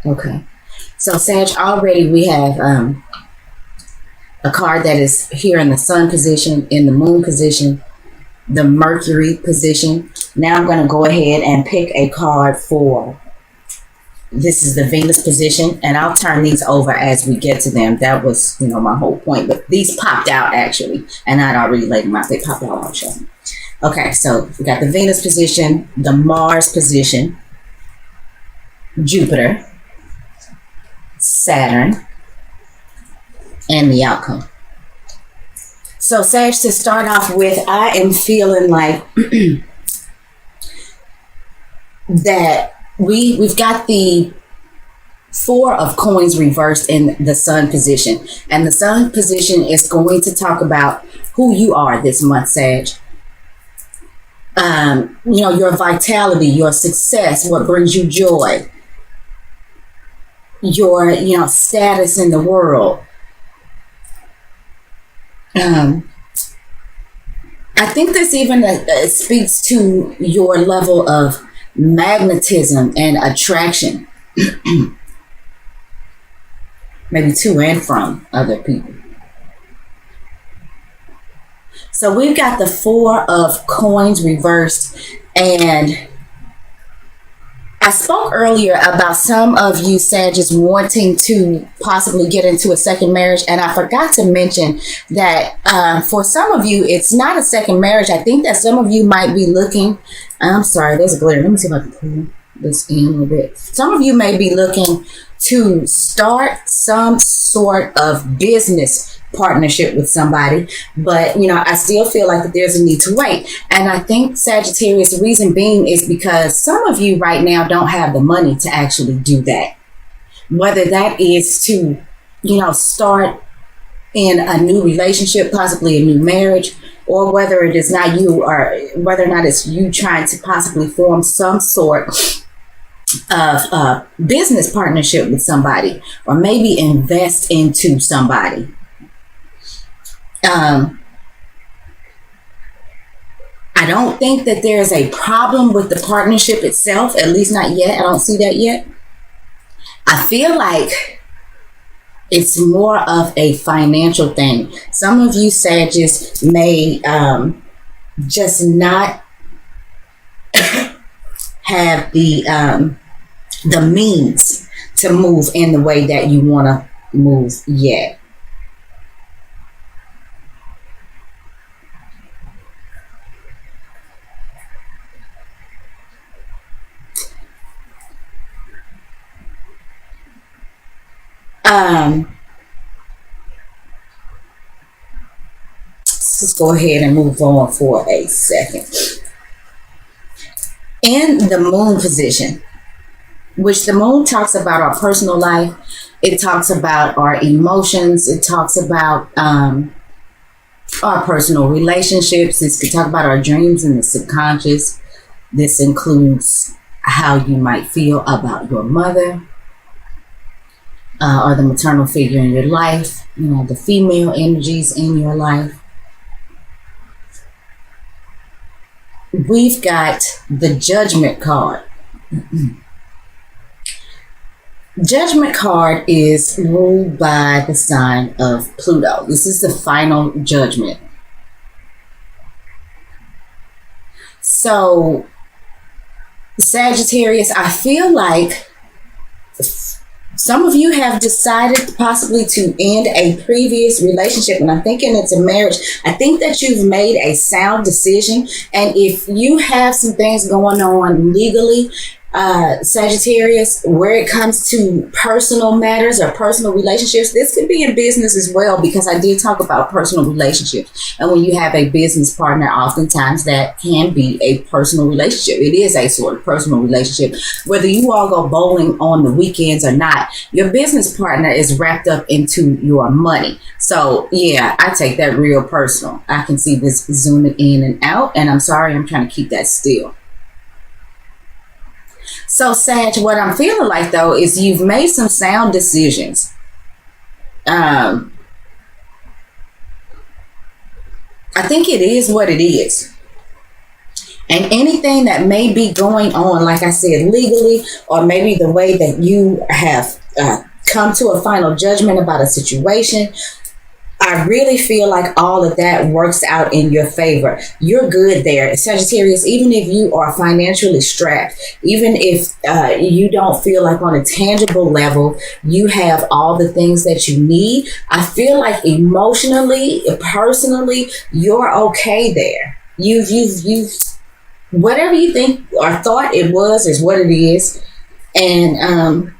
Okay. So Sag, already we have a card that is here in the sun position, in the moon position, the Mercury position. Now I'm going to go ahead and pick a card for, this is the Venus position, and I'll turn these over as we get to them. That was, my whole point, but these popped out actually, and I'd already laid them out. They popped out on show. Okay, so we got the Venus position, the Mars position, Jupiter, Saturn, and the outcome. So Sag, to start off with, I am feeling like that we've got the Four of Coins reversed in the sun position. And the sun position is going to talk about who you are this month, Sag. Your vitality, your success, what brings you joy, your, status in the world. I think this even speaks to your level of magnetism and attraction, maybe to and from other people. So we've got the Four of Coins reversed, and I spoke earlier about some of you Sagittarius wanting to possibly get into a second marriage, and I forgot to mention that for some of you, it's not a second marriage. I think that some of you might be looking, I'm sorry, there's a glitter. Let me see if I can pull this in a little bit. Some of you may be looking to start some sort of business partnership with somebody, but I still feel like that there's a need to wait. And I think Sagittarius, the reason being is because some of you right now don't have the money to actually do that, whether that is to start in a new relationship, possibly a new marriage, or whether it is not you, or whether or not it's you trying to possibly form some sort of business partnership with somebody, or maybe invest into somebody. I don't think that there's a problem with the partnership itself, at least not yet. I don't see that yet. I feel like it's more of a financial thing. Some of you Sagittarius may just not have the means to move in the way that you want to move yet. Let's go ahead and move on for a second. In the moon position, which the moon talks about our personal life, it talks about our emotions, it talks about our personal relationships, this could talk about our dreams and the subconscious. This includes how you might feel about your mother, or the maternal figure in your life, the female energies in your life. We've got the Judgment card. Judgment card is ruled by the sign of Pluto. This is the final judgment. So, Sagittarius, I feel like some of you have decided possibly to end a previous relationship, and I'm thinking it's a marriage. I think that you've made a sound decision, and if you have some things going on legally, Sagittarius, where it comes to personal matters or personal relationships, this could be in business as well, because I did talk about personal relationships. And when you have a business partner, oftentimes that can be a personal relationship. It is a sort of personal relationship. Whether you all go bowling on the weekends or not, your business partner is wrapped up into your money. So yeah, I take that real personal. I can see this zooming in and out, and I'm sorry, I'm trying to keep that still. So Sag, what I'm feeling like though is you've made some sound decisions. I think it is what it is. And anything that may be going on, like I said, legally, or maybe the way that you have come to a final judgment about a situation, I really feel like all of that works out in your favor. You're good there, Sagittarius. Even if you are financially strapped, even if you don't feel like on a tangible level you have all the things that you need, I feel like emotionally, personally, you're okay there. You've whatever you think or thought it was is what it is, and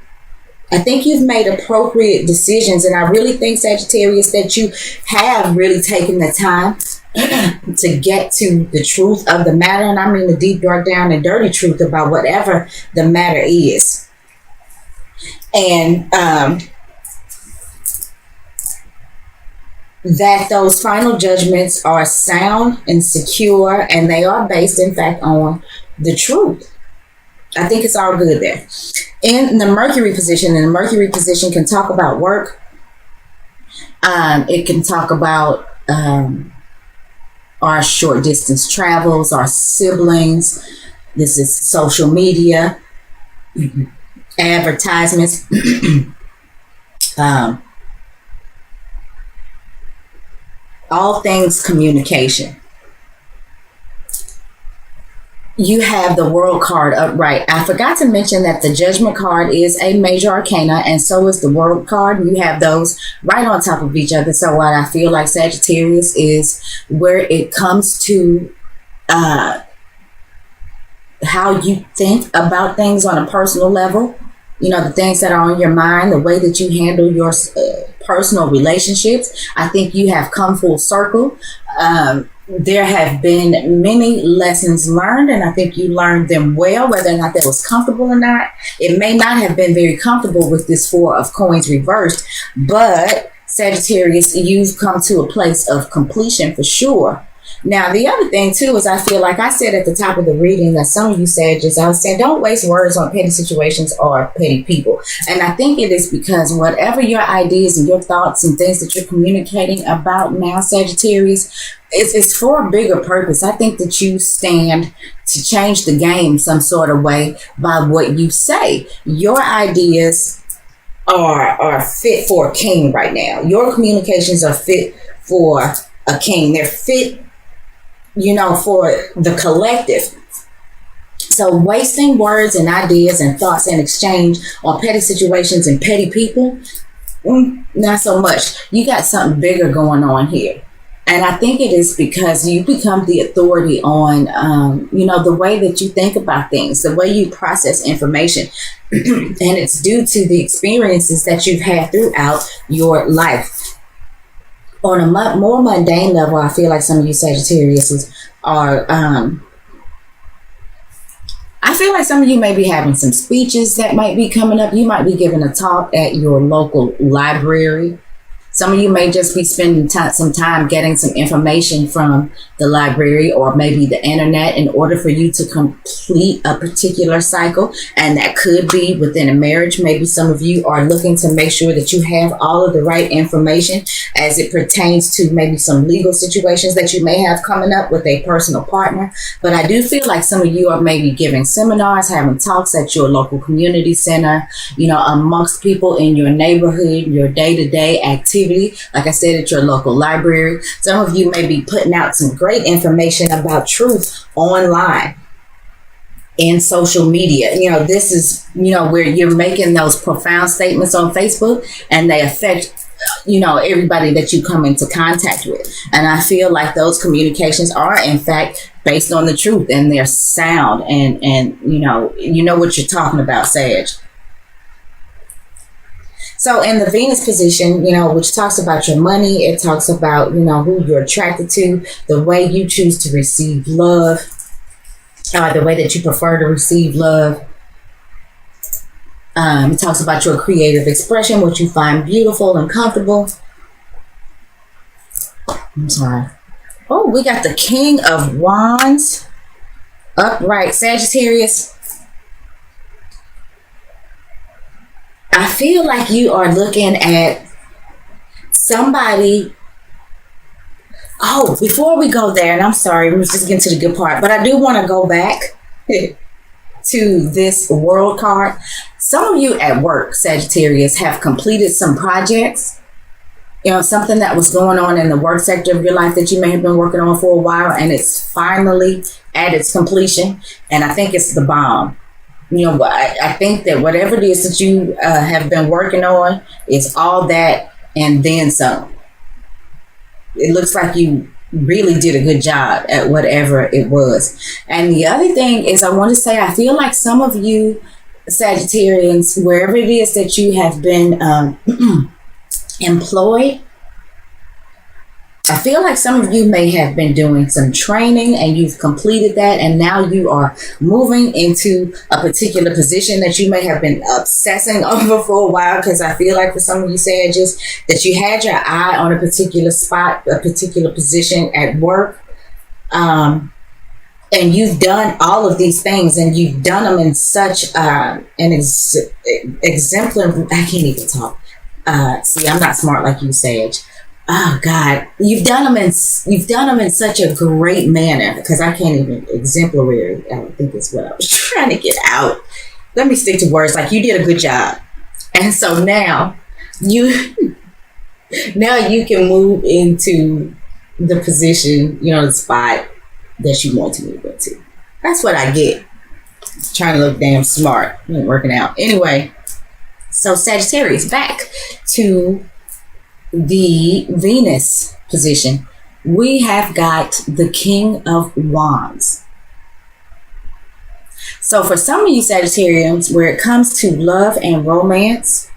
I think you've made appropriate decisions, and I really think, Sagittarius, that you have really taken the time to get to the truth of the matter, and I mean the deep, dark, down, and dirty truth about whatever the matter is. And that those final judgments are sound and secure, and they are based, in fact, on the truth. I think it's all good there. In the Mercury position, and the Mercury position can talk about work. It can talk about our short distance travels, our siblings. This is social media, advertisements. All things communication. You have the World card upright. I forgot to mention that the Judgment card is a major arcana, and so is the World card. You have those right on top of each other. So what I feel like, Sagittarius, is where it comes to how you think about things on a personal level. You know, the things that are on your mind, the way that you handle your personal relationships. I think you have come full circle. There have been many lessons learned, and I think you learned them well, whether or not that was comfortable or not. It may not have been very comfortable with this Four of Coins reversed, but Sagittarius, you've come to a place of completion for sure. Now, the other thing, too, is I feel like I said at the top of the reading that some of you Sagittarius, I was saying, don't waste words on petty situations or petty people. And I think it is because whatever your ideas and your thoughts and things that you're communicating about now, Sagittarius, it's for a bigger purpose. I think that you stand to change the game some sort of way by what you say. Your ideas are fit for a king right now. Your communications are fit for a king. They're fit, you know, for the collective. So wasting words and ideas and thoughts and exchange on petty situations and petty people, not so much. You got something bigger going on here. And I think it is because you become the authority on, you know, the way that you think about things, the way you process information. And it's due to the experiences that you've had throughout your life. On a more mundane level, I feel like some of you Sagittarius are, I feel like some of you may be having some speeches that might be coming up. You might be giving a talk at your local library. Some of you may just be spending some time getting some information from the library or maybe the internet in order for you to complete a particular cycle. And that could be within a marriage. Maybe some of you are looking to make sure that you have all of the right information as it pertains to maybe some legal situations that you may have coming up with a personal partner. But I do feel like some of you are maybe giving seminars, having talks at your local community center, you know, amongst people in your neighborhood, your day-to-day activities. Like I said, at your local library. Some of you may be putting out some great information about truth online in social media. You know, this is, you know, where you're making those profound statements on Facebook and they affect, you know, everybody that you come into contact with. And I feel like those communications are, in fact, based on the truth, and they're sound, and you know what you're talking about, Sag. So in the Venus position, you know, which talks about your money, it talks about, you know, who you're attracted to, the way you choose to receive love, the way that you prefer to receive love. It talks about your creative expression, what you find beautiful and comfortable. I'm sorry. Oh, we got the King of Wands upright, Sagittarius. I feel like you are looking at somebody Oh, before we go there, and I'm sorry, we're just getting to the good part, but I do want to go back to this world card. Some of you at work, Sagittarius, have completed some projects, something that was going on in the work sector of your life that you may have been working on for a while, and it's finally at its completion. And I think it's the bomb. I think that whatever it is that you have been working on is all that and then some. It looks like you really did a good job at whatever it was. And the other thing is, I want to say, I feel like some of you Sagittarians, wherever it is that you have been employed, I feel like some of you may have been doing some training and you've completed that, and now you are moving into a particular position that you may have been obsessing over for a while, because I feel like for some of you Sagittarius that you had your eye on a particular spot, a particular position at work, and you've done all of these things, and you've done them in such an exemplary, I can't even talk. See, I'm not smart like you, Sage. Oh God, you've done them in such a great manner, because I can't even exemplary. I don't think is what I was trying to get out. Let me stick to words. Like, you did a good job, and so now you can move into the position, the spot that you want to move into. That's what I get. Trying to look damn smart. It ain't working out. Anyway, so Sagittarius, back to the Venus position. We have got the King of Wands. So for some of you Sagittarians, where it comes to love and romance,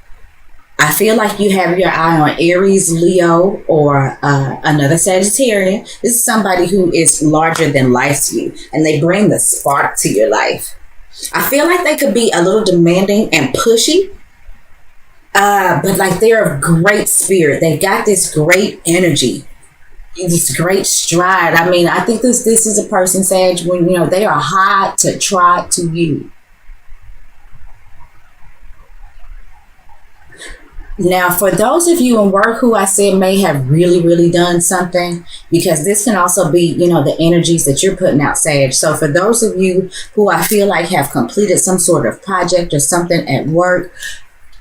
I feel like you have your eye on Aries, Leo, or another Sagittarian. This is somebody who is larger than life to you, and they bring the spark to your life. I feel like they could be a little demanding and pushy, but like, they're of great spirit. They got this great energy, this great stride. I mean, I think this is a person, Sag, when they are hard to try to you. Now, for those of you in work who I said may have really, really done something, because this can also be, the energies that you're putting out, Sag. So for those of you who I feel like have completed some sort of project or something at work,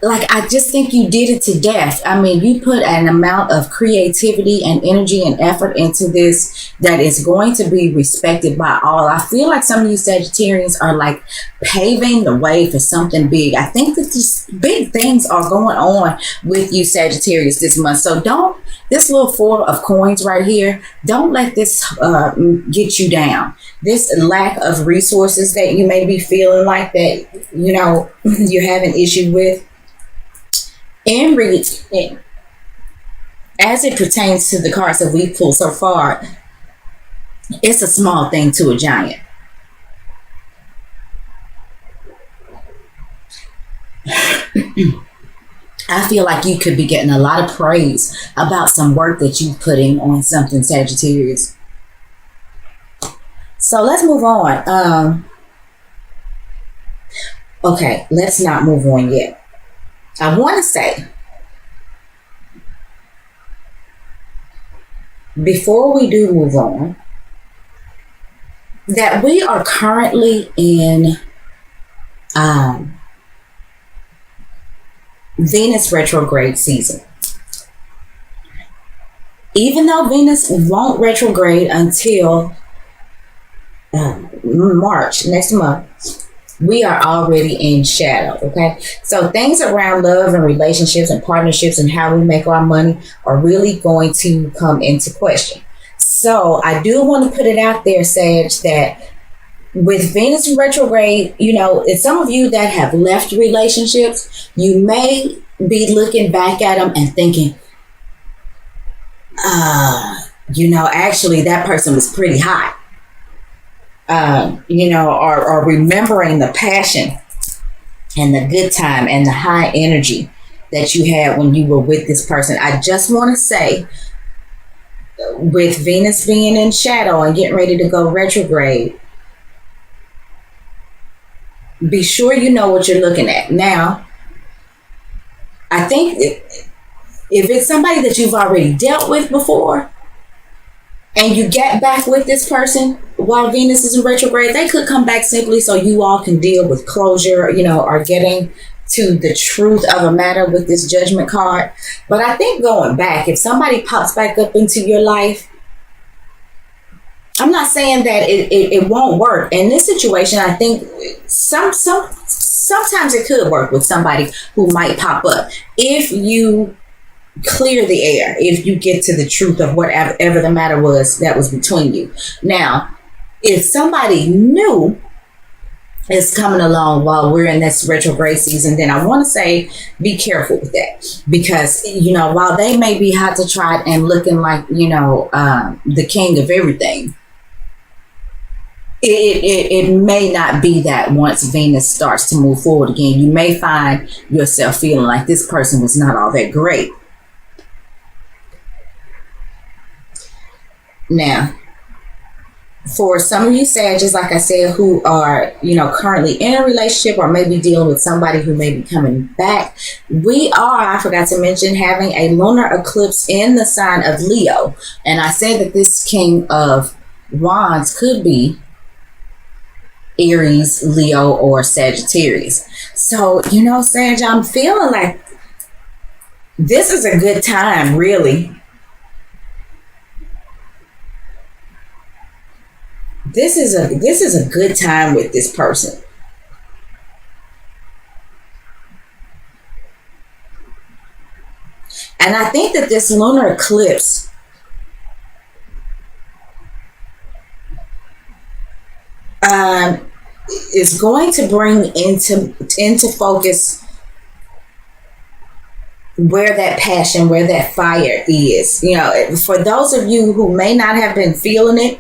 like, I just think you did it to death. I mean, you put an amount of creativity and energy and effort into this that is going to be respected by all. I feel like some of you Sagittarians are like paving the way for something big. I think that just big things are going on with you Sagittarius this month. So this little Four of Coins right here, don't let this get you down. This lack of resources that you may be feeling like that, you're having issue with. And really, as it pertains to the cards that we've pulled so far, it's a small thing to a giant. I feel like you could be getting a lot of praise about some work that you put in on something, Sagittarius. So let's move on. Okay, let's not move on yet. I want to say, before we do move on, that we are currently in Venus retrograde season. Even though Venus won't retrograde until March, next month, we are already in shadow, okay? So things around love and relationships and partnerships and how we make our money are really going to come into question. So I do want to put it out there, Sag, that with Venus in retrograde, it's some of you that have left relationships, you may be looking back at them and thinking, actually that person was pretty hot. Or remembering the passion and the good time and the high energy that you had when you were with this person. I just want to say, with Venus being in shadow and getting ready to go retrograde, be sure you know what you're looking at. Now, I think if it's somebody that you've already dealt with before, and you get back with this person while Venus is in retrograde, they could come back simply so you all can deal with closure, or getting to the truth of a matter with this Judgment card. But I think going back, if somebody pops back up into your life, I'm not saying that it won't work. In this situation, I think sometimes it could work with somebody who might pop up. If you clear the air, if you get to the truth of whatever the matter was that was between you. Now, if somebody new is coming along while we're in this retrograde season, then I want to say be careful with that, because while they may be hot to trot and looking like the king of everything, it may not be that. Once Venus starts to move forward again, you may find yourself feeling like this person was not all that great. Now, for some of you Sagittarius, like I said, who are, currently in a relationship or maybe dealing with somebody who may be coming back, I forgot to mention, having a lunar eclipse in the sign of Leo. And I said that this King of Wands could be Aries, Leo, or Sagittarius. So, Sag, I'm feeling like this is a good time, really. This is a good time with this person. And I think that this lunar eclipse is going to bring into focus where that passion, where that fire is. For those of you who may not have been feeling it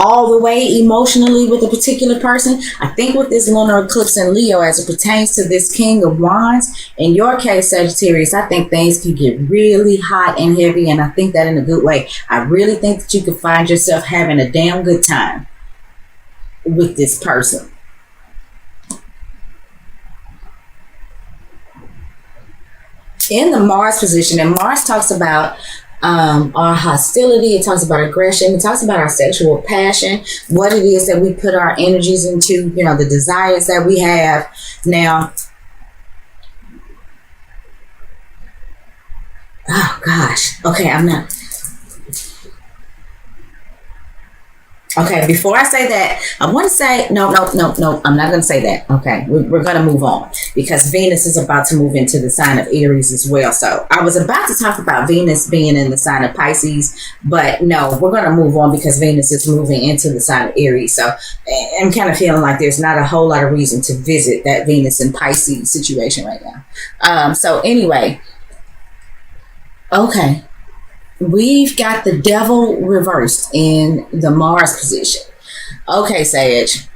all the way emotionally with a particular person, I think with this lunar eclipse in Leo, as it pertains to this King of Wands, in your case, Sagittarius, I think things can get really hot and heavy, and I think that in a good way. I really think that you could find yourself having a damn good time with this person. In the Mars position, and Mars talks about our hostility, it talks about aggression, it talks about our sexual passion, what it is that we put our energies into, the desires that we have. Now, oh gosh, okay, Okay, before I say that, I want to say, no, I'm not going to say that. Okay, we're going to move on, because Venus is about to move into the sign of Aries as well. So I was about to talk about Venus being in the sign of Pisces, but no, we're going to move on because Venus is moving into the sign of Aries. So I'm kind of feeling like there's not a whole lot of reason to visit that Venus and Pisces situation right now. So anyway, okay. We've got the devil reversed in the Mars position. Okay, Sage.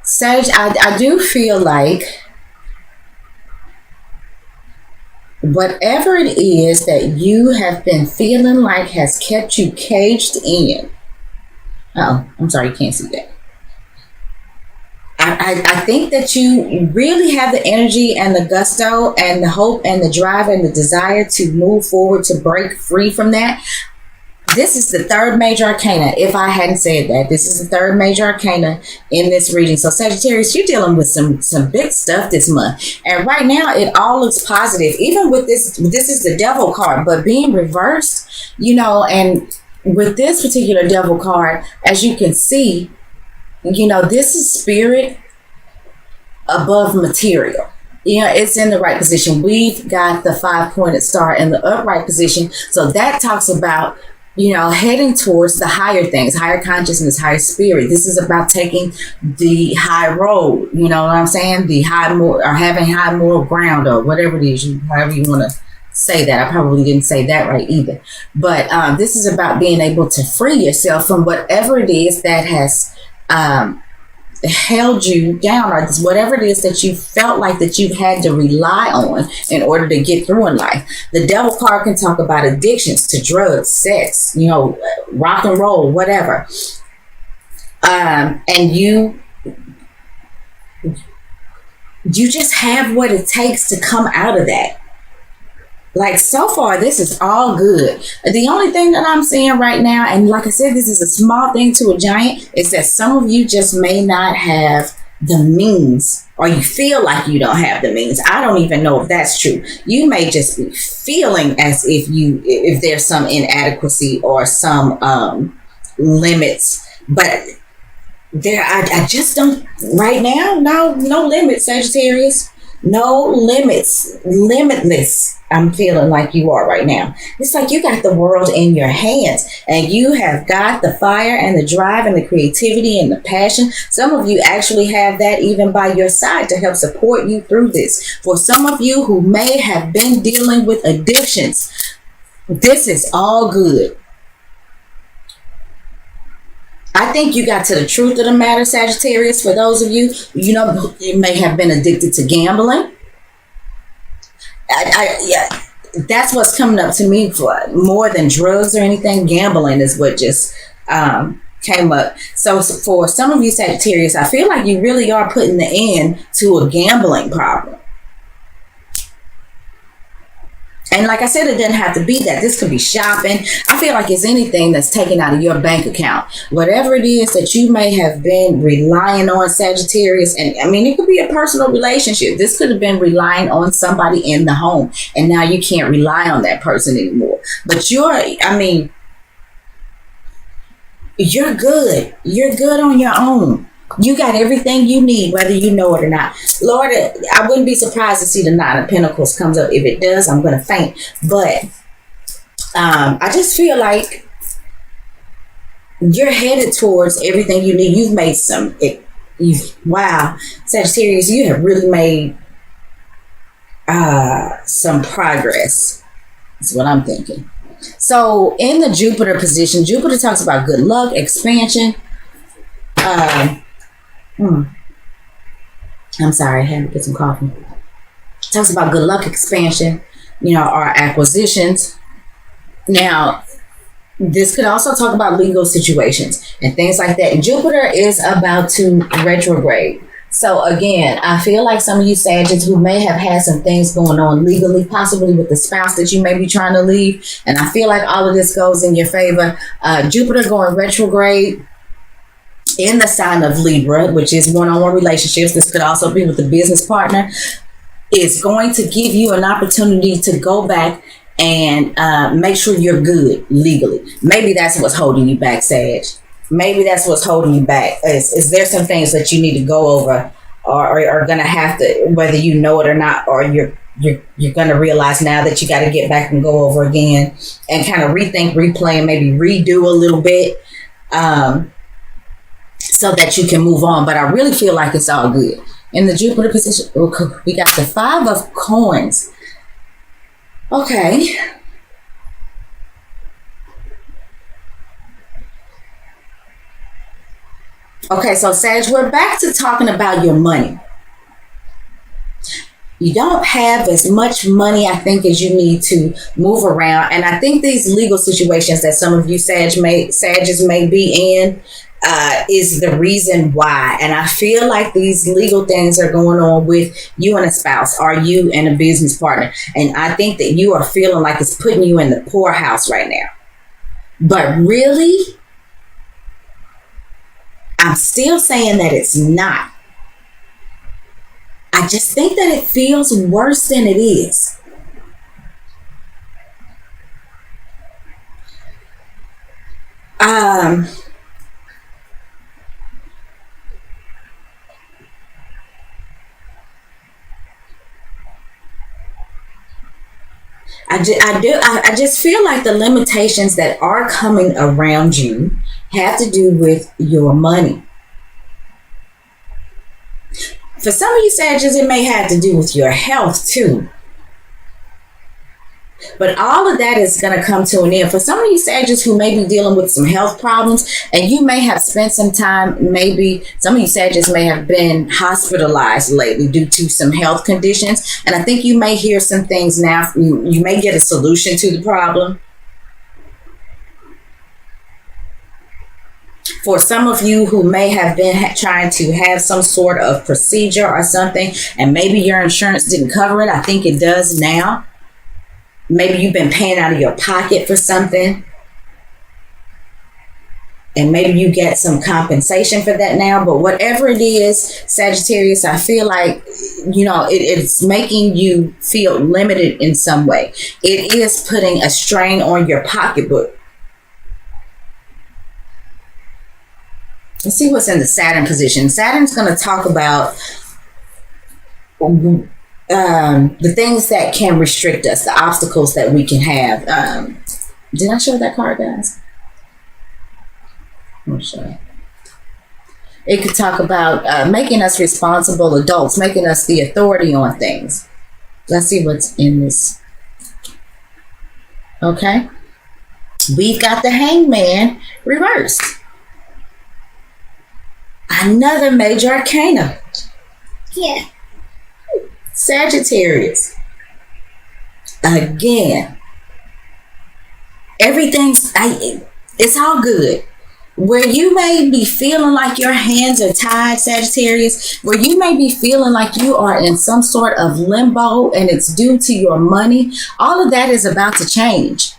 Sage, I do feel like whatever it is that you have been feeling like has kept you caged in. Oh, I'm sorry, you can't see that. I think that you really have the energy and the gusto and the hope and the drive and the desire to move forward, to break free from that. This is the third major arcana. If I hadn't said that, this is the third major arcana in this reading. So Sagittarius, you're dealing with some big stuff this month. And right now it all looks positive. Even with this is the devil card, but being reversed, and with this particular devil card, as you can see, this is spirit above material. It's in the right position. We've got the 5-pointed star in the upright position. So that talks about heading towards the higher things, higher consciousness, higher spirit. This is about taking the high road, you know what I'm saying? The high or having high moral ground, or whatever it is, however you want to say that. I probably didn't say that right either. But this is about being able to free yourself from whatever it is that has held you down, or whatever it is that you felt like that you had to rely on in order to get through in life. The devil card can talk about addictions to drugs, sex, rock and roll, whatever. And you just have what it takes to come out of that. Like, so far, this is all good. The only thing that I'm seeing right now, and like I said, this is a small thing to a giant, is that some of you just may not have the means, or you feel like you don't have the means. I don't even know if that's true. You may just be feeling as if there's some inadequacy or some limits, but I just don't right now. No limits, Sagittarius. No limits, limitless. I'm feeling like you are right now. It's like you got the world in your hands, and you have got the fire and the drive and the creativity and the passion. Some of you actually have that even by your side to help support you through this. For some of you who may have been dealing with addictions, this is all good. I think you got to the truth of the matter, Sagittarius. For those of you, you may have been addicted to gambling. Yeah, that's what's coming up to me for more than drugs or anything. Gambling is what just came up. So for some of you Sagittarius, I feel like you really are putting the end to a gambling problem. And like I said, it doesn't have to be that. This could be shopping. I feel like it's anything that's taken out of your bank account. Whatever it is that you may have been relying on, Sagittarius, and I mean, it could be a personal relationship. This could have been relying on somebody in the home, and now you can't rely on that person anymore. But you're good. You're good on your own. You got everything you need, whether you know it or not. Lord, I wouldn't be surprised to see the Nine of Pentacles comes up. If it does, I'm going to faint. But I just feel like you're headed towards everything you need. You've made wow, Sagittarius, you have really made some progress. That's what I'm thinking. So in the Jupiter position, Jupiter talks about good luck, expansion. I'm sorry, I had to get some coffee. Talks about good luck, expansion, our acquisitions. Now, this could also talk about legal situations and things like that. And Jupiter is about to retrograde. So again, I feel like some of you Sagittarius who may have had some things going on legally, possibly with the spouse that you may be trying to leave. And I feel like all of this goes in your favor. Jupiter going retrograde in the sign of Libra, which is one-on-one relationships. This could also be with a business partner. Is going to give you an opportunity to go back and make sure you're good legally. Maybe that's what's holding you back, Sag. Maybe that's what's holding you back. Is there some things that you need to go over, or are going to have to, whether you know it or not, or you're going to realize now that you got to get back and go over again and kind of rethink, replay, and maybe redo a little bit. So that you can move on. But I really feel like it's all good. In the Jupiter position, we got the Five of Coins. Okay. Okay, so Sag, we're back to talking about your money. You don't have as much money, I think, as you need to move around. And I think these legal situations that some of you Sages may be in, is the reason why. And I feel like these legal things are going on with you and a spouse, or you and a business partner. And I think that you are feeling like it's putting you in the poorhouse right now. But really, I'm still saying that it's not. I just think that it feels worse than it is. I just feel like the limitations that are coming around you have to do with your money. For some of you Sagittarius, it may have to do with your health too. But all of that is going to come to an end. For some of you Sagittarius who may be dealing with some health problems, and you may have spent some time, maybe some of you Sagittarius may have been hospitalized lately due to some health conditions. And I think you may hear some things now. You may get a solution to the problem. For some of you who may have been trying to have some sort of procedure or something, and maybe your insurance didn't cover it, I think it does now. Maybe you've been paying out of your pocket for something, and maybe you get some compensation for that now. But whatever it is, Sagittarius, I feel like, it's making you feel limited in some way. It is putting a strain on your pocketbook. Let's see what's in the Saturn position. Saturn's going to talk about the things that can restrict us, the obstacles that we can have. Did I show that card, guys? I'm sure. It could talk about making us responsible adults, making us the authority on things. Let's see what's in this. Okay. We've got the Hangman reversed. Another major arcana. Yeah. Sagittarius. Again. It's all good. Where you may be feeling like your hands are tied, Sagittarius, where you may be feeling like you are in some sort of limbo and it's due to your money, all of that is about to change.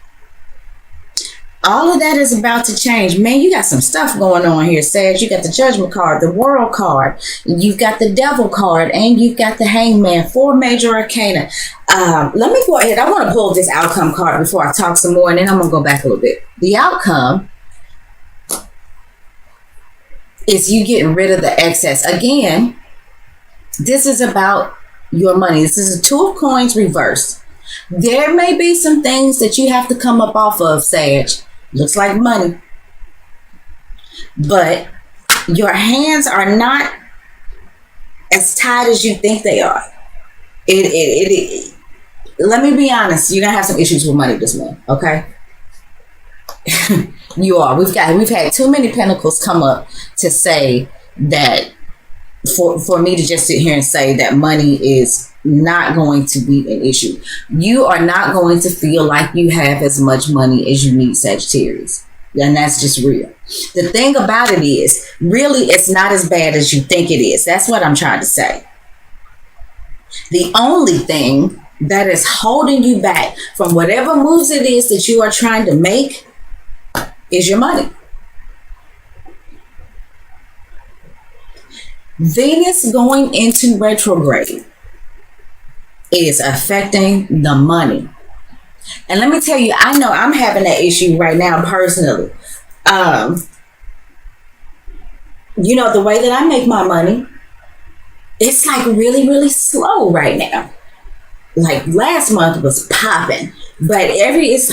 All of that is about to change. Man, you got some stuff going on here, Sag. You got the Judgment card, the World card, you've got the Devil card, and you've got the Hangman, 4 major arcana. Let me go ahead. I want to pull this outcome card before I talk some more, and then I'm going to go back a little bit. The outcome is you getting rid of the excess. Again, this is about your money. This is a 2 of coins reversed. There may be some things that you have to come up off of, Sag. Looks like money. But your hands are not as tight as you think they are. Let me be honest, you're going to have some issues with money this month, okay? You are. We've had too many pentacles come up to say that for me to just sit here and say that money is not going to be an issue. You are not going to feel like you have as much money as you need, Sagittarius. And that's just real. The thing about it is, really, it's not as bad as you think it is. That's what I'm trying to say. The only thing that is holding you back from whatever moves it is that you are trying to make is your money. Venus going into retrograde is affecting the money. And let me tell you, I know I'm having that issue right now personally. The way that I make my money, it's like really, really slow right now. Like last month was popping, but it's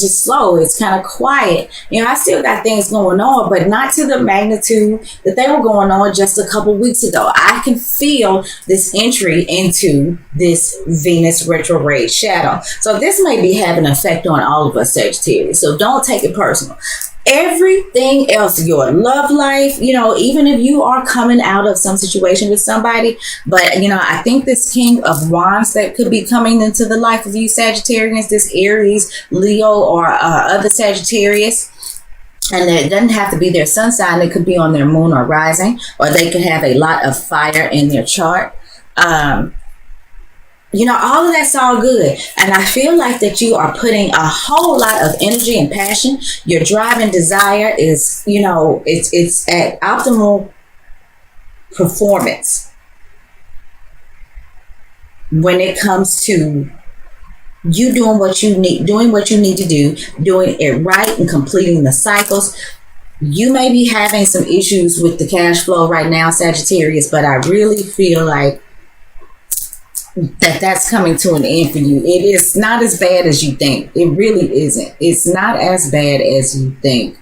just slow. It's kind of quiet. I still got things going on, but not to the magnitude that they were going on just a couple weeks ago. I can feel this entry into this Venus retrograde shadow. So this may be having an effect on all of us, Sagittarius. So don't take it personal. Everything else, your love life, even if you are coming out of some situation with somebody, but I think this King of Wands that could be coming into the life of you Sagittarians, this Aries, Leo, or other Sagittarius, and it doesn't have to be their sun sign. It could be on their moon or rising, or they could have a lot of fire in their chart. All of that's all good. And I feel like that you are putting a whole lot of energy and passion. Your drive and desire is, it's at optimal performance when it comes to you doing what you need to do, doing it right and completing the cycles. You may be having some issues with the cash flow right now, Sagittarius, but I really feel like that's coming to an end for you. It is not as bad as you think. It really isn't. It's not as bad as you think.